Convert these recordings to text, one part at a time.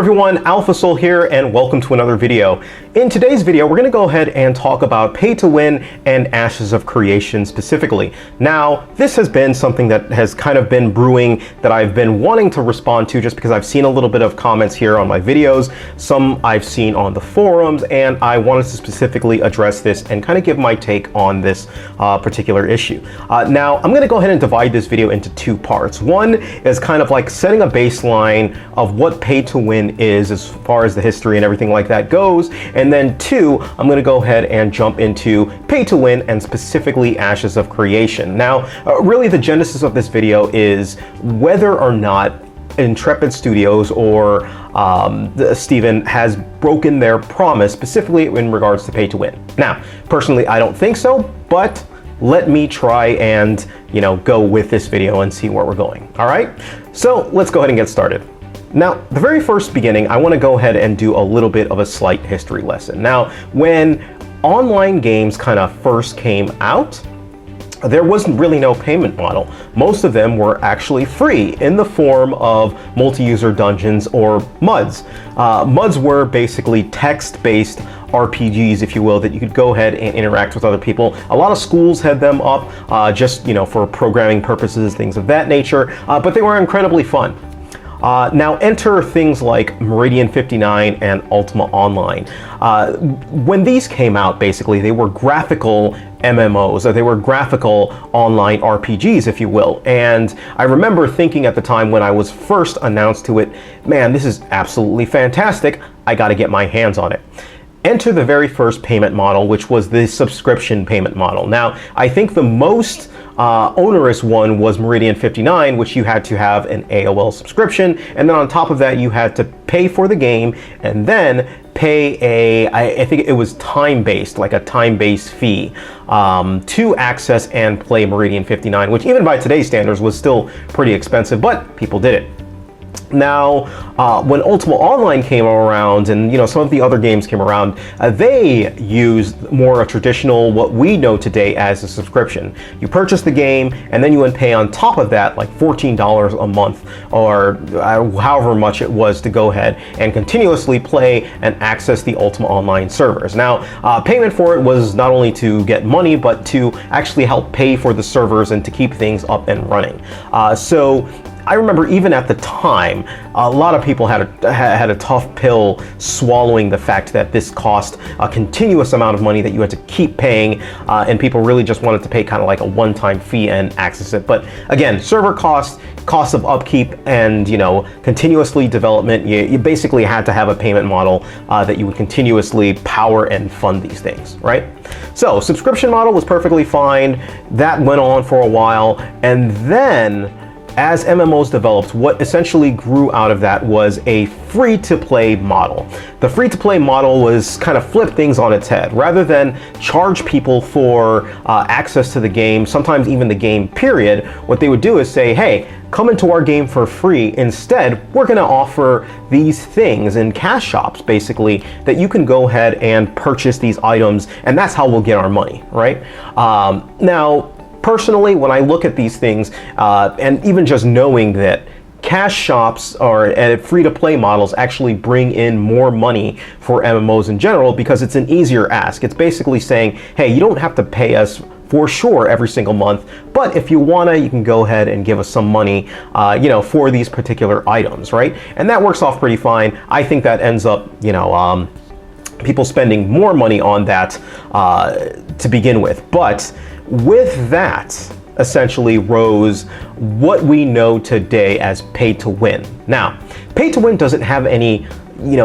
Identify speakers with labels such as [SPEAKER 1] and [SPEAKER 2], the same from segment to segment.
[SPEAKER 1] everyone, AlphaSoul here, and welcome to another video. In today's video, we're going to go ahead and talk about pay to win and Ashes of Creation specifically. Now, this has been something that has kind of been brewing that I've been wanting to respond to just because I've seen a little bit of comments here on my videos, some I've seen on the forums, and I wanted to specifically address this and kind of give my take on this particular issue. Now, I'm going to go ahead and divide this video into two parts. One is kind of like setting a baseline of what pay to win is as far as the history and everything like that goes, and then two, I'm going to go ahead and jump into pay to win and specifically Ashes of Creation. Now, really the genesis of this video is whether or not Intrepid Studios or Steven has broken their promise specifically in regards to pay to win. Now, personally, I don't think so, but let me try and, go with this video and see where we're going. All right, so let's go ahead and get started. Now, the very first beginning, I want to go ahead and do a little bit of a slight history lesson. Now, when online games kind of first came out, there wasn't really no payment model. Most of them were actually free in the form of multi-user dungeons or MUDs. MUDs were basically text-based RPGs, if you will, that you could go ahead and interact with other people. A lot of schools had them up just, for programming purposes, things of that nature, but they were incredibly fun. Now enter things like Meridian 59 and Ultima Online. When these came out, basically, they were graphical MMOs, or they were graphical online RPGs, if you will. And I remember thinking at the time when I was first announced to it, man, this is absolutely fantastic. I got to get my hands on it. Enter the very first payment model, which was the subscription payment model. Now, I think the most onerous one was Meridian 59, which you had to have an AOL subscription, and then on top of that you had to pay for the game and then pay I think it was time-based, like a time-based fee to access and play Meridian 59, which even by today's standards was still pretty expensive, but people did it. Now, when Ultima Online came around and, some of the other games came around, they used more a traditional, what we know today as a subscription. You purchase the game and then you would pay on top of that like $14 a month or however much it was to go ahead and continuously play and access the Ultima Online servers. Now, payment for it was not only to get money, but to actually help pay for the servers and to keep things up and running. So I remember even at the time, a lot of people had a tough pill swallowing the fact that this cost a continuous amount of money that you had to keep paying, and people really just wanted to pay kind of like a one-time fee and access it. But again, server costs of upkeep, and continuously development, you basically had to have a payment model that you would continuously power and fund these things, right? So subscription model was perfectly fine. That went on for a while, and then as MMOs developed, what essentially grew out of that was a free-to-play model. The free-to-play model was kind of flipped things on its head. Rather than charge people for access to the game, sometimes even the game period, what they would do is say, hey, come into our game for free. Instead, we're going to offer these things in cash shops, basically, that you can go ahead and purchase these items, and that's how we'll get our money, right? Now, personally, when I look at these things, and even just knowing that cash shops and free-to-play models actually bring in more money for MMOs in general because it's an easier ask. It's basically saying, hey, you don't have to pay us for sure every single month, but if you wanna, you can go ahead and give us some money, for these particular items, right? And that works off pretty fine. I think that ends up, people spending more money on that to begin with. But with that, essentially rose what we know today as pay to win. Now, pay to win doesn't have any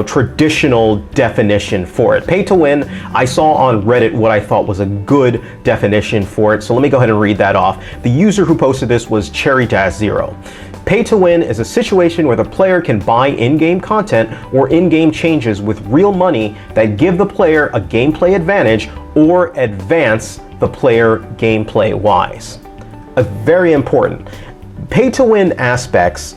[SPEAKER 1] traditional definition for it. Pay to win, I saw on Reddit what I thought was a good definition for it, so let me go ahead and read that off. The user who posted this was Cherry-Zero. Pay to win is a situation where the player can buy in-game content or in-game changes with real money that give the player a gameplay advantage or advance the player gameplay-wise. Very important. Pay to win aspects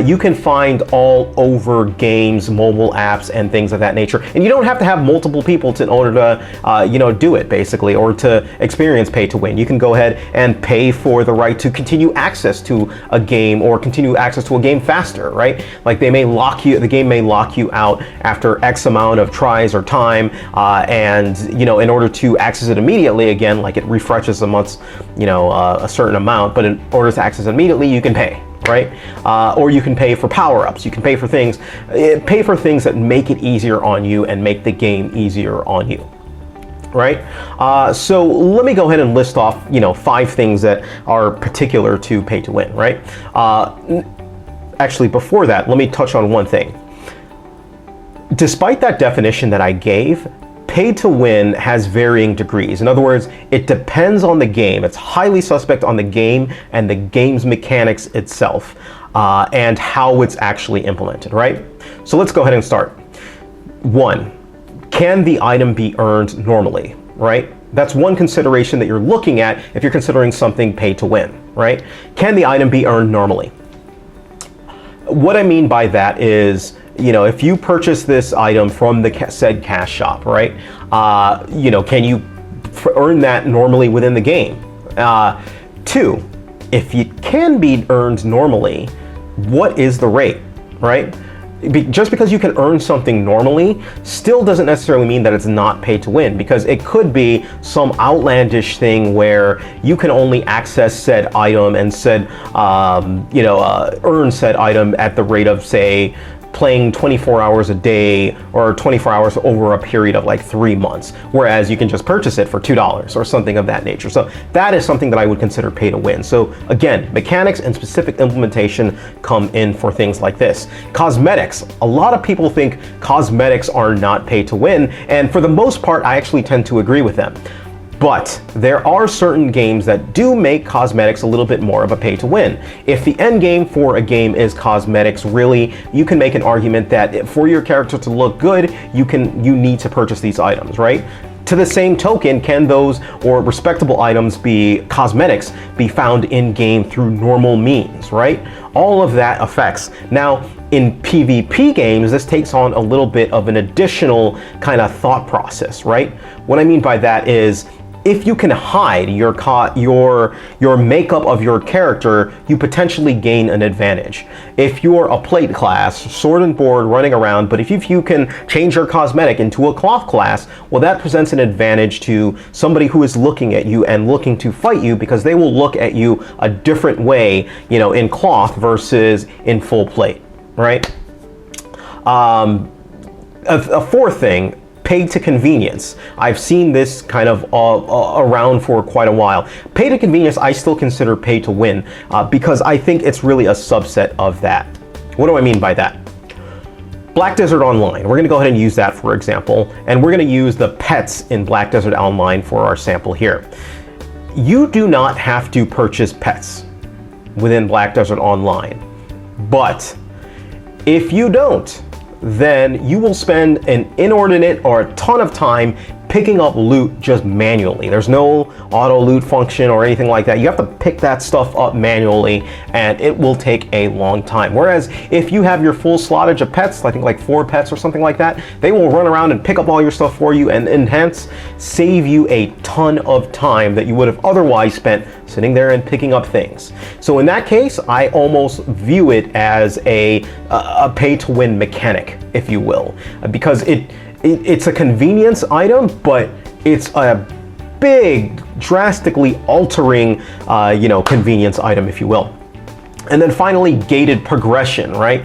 [SPEAKER 1] you can find all over games, mobile apps, and things of that nature. And you don't have to have multiple people in order to, do it, basically, or to experience pay to win. You can go ahead and pay for the right to continue access to a game or continue access to a game faster, right? Like the game may lock you out after X amount of tries or time, and in order to access it immediately again, like it refreshes once, a certain amount, but in order to access it immediately, you can pay. Right? Or you can pay for power-ups. You can pay for things that make it easier on you and make the game easier on you. Right? So let me go ahead and list off, 5 things that are particular to pay to win, right? Actually, before that, let me touch on one thing. Despite that definition that I gave, pay to win has varying degrees. In other words, it depends on the game. It's highly suspect on the game and the game's mechanics itself, and how it's actually implemented, right? So let's go ahead and start. 1, can the item be earned normally, right? That's one consideration that you're looking at if you're considering something pay to win, right? Can the item be earned normally? What I mean by that is, if you purchase this item from the said cash shop, right? Can you earn that normally within the game? 2, if it can be earned normally, what is the rate, right? Just because you can earn something normally still doesn't necessarily mean that it's not pay to win, because it could be some outlandish thing where you can only access said item and earn said item at the rate of, say, playing 24 hours a day or 24 hours over a period of like 3 months, whereas you can just purchase it for $2 or something of that nature. So that is something that I would consider pay to win. So again, mechanics and specific implementation come in for things like this. Cosmetics. A lot of people think cosmetics are not pay to win, and for the most part, I actually tend to agree with them. But there are certain games that do make cosmetics a little bit more of a pay to win. If the end game for a game is cosmetics, really, you can make an argument that for your character to look good, you need to purchase these items, right? To the same token, can those or respectable items be cosmetics be found in game through normal means, right? All of that affects. Now, in PvP games, this takes on a little bit of an additional kind of thought process, right? What I mean by that is, if you can hide your makeup of your character, you potentially gain an advantage. If you're a plate class, sword and board running around, but if you can change your cosmetic into a cloth class, well, that presents an advantage to somebody who is looking at you and looking to fight you, because they will look at you a different way, in cloth versus in full plate, right? A fourth thing, pay to convenience. I've seen this kind of around for quite a while. Pay to convenience, I still consider pay to win, because I think it's really a subset of that. What do I mean by that? Black Desert Online. We're going to go ahead and use that for example, and we're going to use the pets in Black Desert Online for our sample here. You do not have to purchase pets within Black Desert Online, but if you don't, then you will spend an inordinate or a ton of time picking up loot just manually. There's no auto loot function or anything like that. You have to pick that stuff up manually, and it will take a long time. Whereas if you have your full slottage of pets, I think like 4 pets or something like that, they will run around and pick up all your stuff for you and hence save you a ton of time that you would have otherwise spent sitting there and picking up things. So in that case, I almost view it as a pay-to-win mechanic, if you will, because it's a convenience item, but it's a big, drastically altering, convenience item, if you will. And then finally, gated progression, right?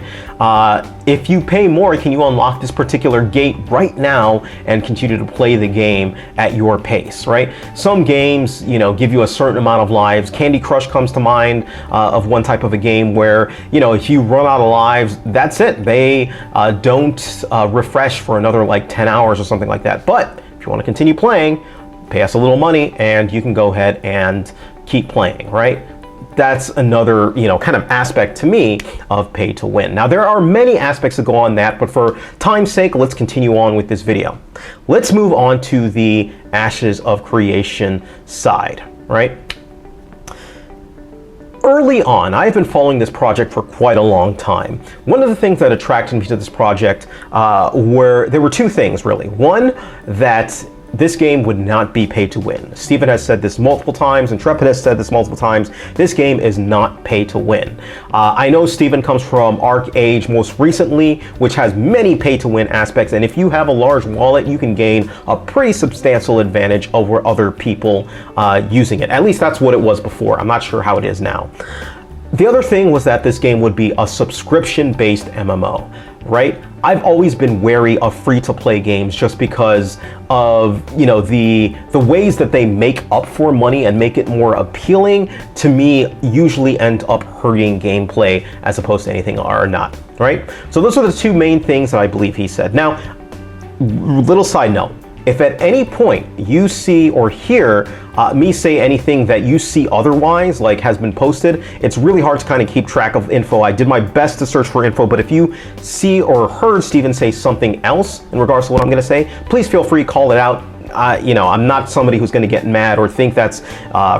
[SPEAKER 1] If you pay more, can you unlock this particular gate right now and continue to play the game at your pace, right? Some games, give you a certain amount of lives. Candy Crush comes to mind of one type of a game where, if you run out of lives, that's it. They don't refresh for another like 10 hours or something like that. But if you want to continue playing, pay us a little money and you can go ahead and keep playing, right? That's another, kind of aspect to me of pay to win. Now, there are many aspects that go on that, but for time's sake, let's continue on with this video. Let's move on to the Ashes of Creation side, right? early on, I've been following this project for quite a long time. One of the things that attracted me to this project there were two things, really. One, that this game would not be pay to win. Steven has said this multiple times, Intrepid has said this multiple times. This game is not pay to win. I know Steven comes from Arc Age most recently, which has many pay to win aspects, and if you have a large wallet, you can gain a pretty substantial advantage over other people using it. At least that's what it was before. I'm not sure how it is now. The other thing was that this game would be a subscription-based MMO, right? I've always been wary of free-to-play games just because of, you know, the ways that they make up for money and make it more appealing, to me, usually end up hurting gameplay as opposed to anything or not, right? So those are the two main things that I believe he said. Now, little side note. If at any point you see or hear me say anything that you see otherwise, like has been posted, it's really hard to kind of keep track of info. I did my best to search for info, but if you see or heard Steven say something else in regards to what I'm going to say, please feel free to call it out. You know, I'm not somebody who's going to get mad or think that's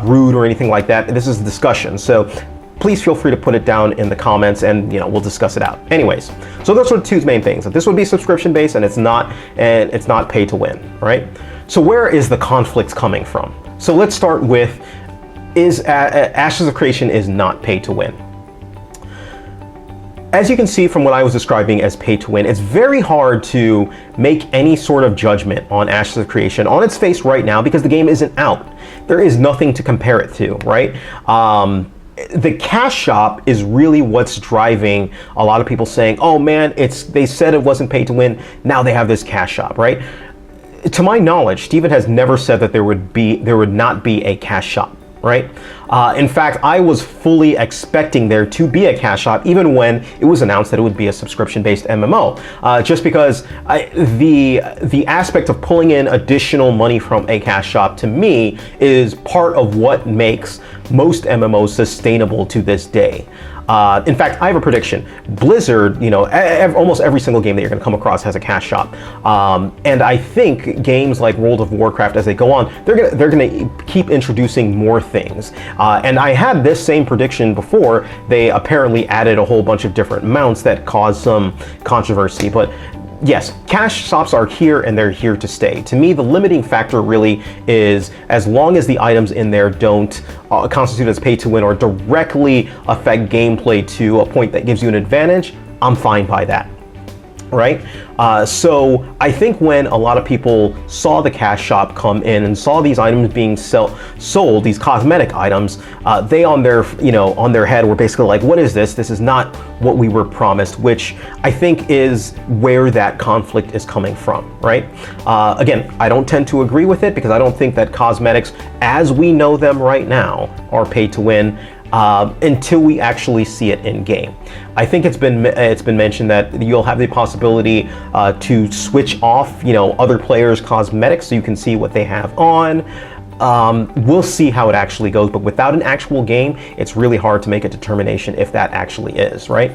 [SPEAKER 1] rude or anything like that. This is a discussion, so please feel free to put it down in the comments and, you know, we'll discuss it out. Anyways, so those are the two main things. That this would be subscription based and it's not pay to win, right? So where is the conflict coming from? So let's start with, Ashes of Creation is not pay to win. As you can see from what I was describing as pay to win, it's very hard to make any sort of judgment on Ashes of Creation on its face right now because the game isn't out. There is nothing to compare it to, right? The cash shop is really what's driving a lot of people saying, oh man, they said it wasn't pay to win, now they have this cash shop, right? To my knowledge, Steven has never said that there would not be a cash shop, right? In fact, I was fully expecting there to be a cash shop even when it was announced that it would be a subscription-based MMO, just because the aspect of pulling in additional money from a cash shop to me is part of what makes most MMOs sustainable to this day. In fact, I have a prediction. Blizzard, you know, almost every single game that you're going to come across has a cash shop, and I think games like World of Warcraft, as they go on, they're going to keep introducing more things. And I had this same prediction before. They apparently added a whole bunch of different mounts that caused some controversy, but yes, cash shops are here and they're here to stay. To me, the limiting factor really is as long as the items in there don't constitute as pay to win or directly affect gameplay to a point that gives you an advantage, I'm fine by that, right? So I think when a lot of people saw the cash shop come in and saw these items being sold, these cosmetic items, they on their head were basically like, what is this? This is not what we were promised, which I think is where that conflict is coming from, right? Again, I don't tend to agree with it because I don't think that cosmetics as we know them right now are pay to win. Until we actually see it in game. I think it's been mentioned that you'll have the possibility to switch off, you know, other players' cosmetics so you can see what they have on. We'll see how it actually goes, but without an actual game, it's really hard to make a determination if that actually is, right?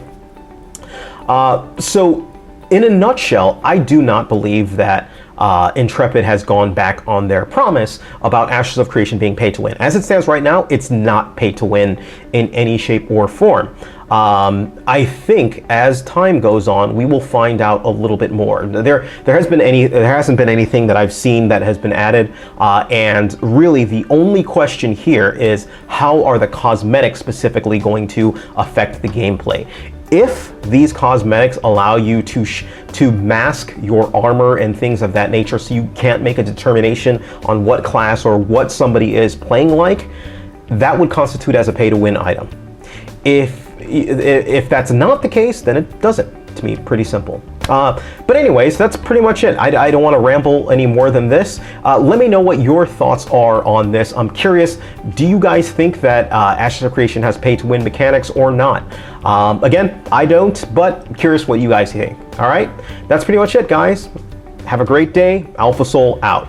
[SPEAKER 1] So in a nutshell, I do not believe that Intrepid has gone back on their promise about Ashes of Creation being pay to win. As it stands right now, it's not pay to win in any shape or form. I think as time goes on, we will find out a little bit more. There hasn't been anything that I've seen that has been added, and really the only question here is how are the cosmetics specifically going to affect the gameplay? If these cosmetics allow you to mask your armor and things of that nature so you can't make a determination on what class or what somebody is playing like, that would constitute as a pay-to-win item. If that's not the case, then it doesn't. To me, pretty simple. But anyways, that's pretty much it. I don't want to ramble any more than this. Let me know what your thoughts are on this. I'm curious, do you guys think that Ashes of Creation has pay-to-win mechanics or not? Again, I don't, but curious what you guys think. All right, that's pretty much it, guys. Have a great day. Alpha Soul out.